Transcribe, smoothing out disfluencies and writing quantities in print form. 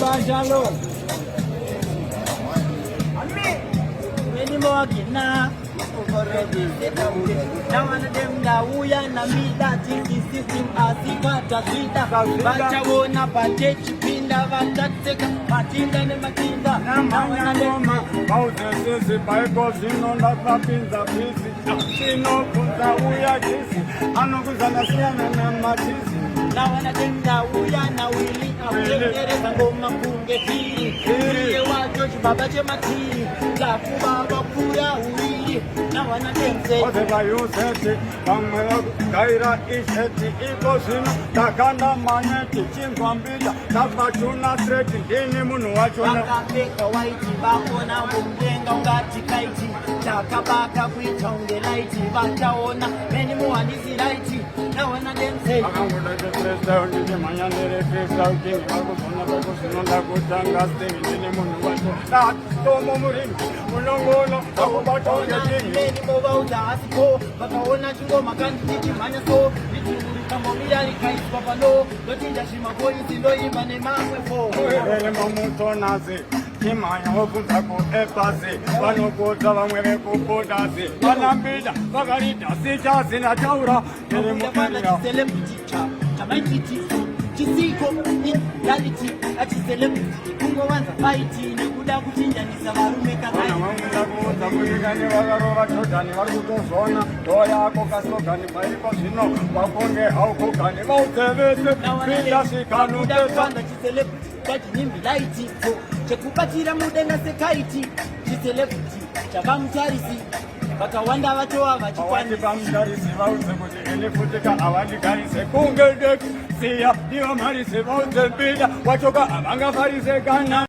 Baba Shalom. Many more now. Now one of them that we are na me that in the system as ifata sita. Bacha wona bache chipinda vatateka matinda ne matinda. Namanya ngoma bautesisi baiko zino ndakapinza pisi. Sino kunza uya kisi anokuzana siyana na matisi. Now one of them that we are na wili awutengereza ngoma kunge hii. Uriye wa George babache mati za kubaba pura uwili. Now one of them say whatever you say, Kaira isheti iko sino takanda manyeti chingwambija tabachuna streti dini munu wachona wakapeka waiti bakona mumgenga ungati kaiti takabaka kuitonge laiti bakaona meni muhandisi laiti naona demse akangoda krista undije manyandere krista ukini bakufuna bakusino ndakutanga steni dini munu wachona tomo murini mulongono akubatonge dini meni mubauza asiko bakaona chingo makandi titi manya so kama milari kaisi papalo lotinja shima polisi ndo imba ne mamwe fo ele mamuto nazi imanya wokunza ku epasi vanokota vamwe vekupodasi vanambida vakarita sichasi na taura ele mukarira celebrity chamaititi chisiko in reality ati celebrity kungowanza fight nekuda kuchinjanisa varume kana vamunda kuudza mulikani vakarova jordani vari kutozona ndo yako kasogani paiko zvino vakonge haukogani vaudzevese pindasikanoeza chicelebrity chachimbi laiti chekubatira mudenga sekaiti chicelebrity chavamutarisi vakawanda vatova vachikwanisa vamutarisi vaudze kuti ene futika havandigarise kunge deki siya ndivo marise vaudze mbida wachoka havangafarisekana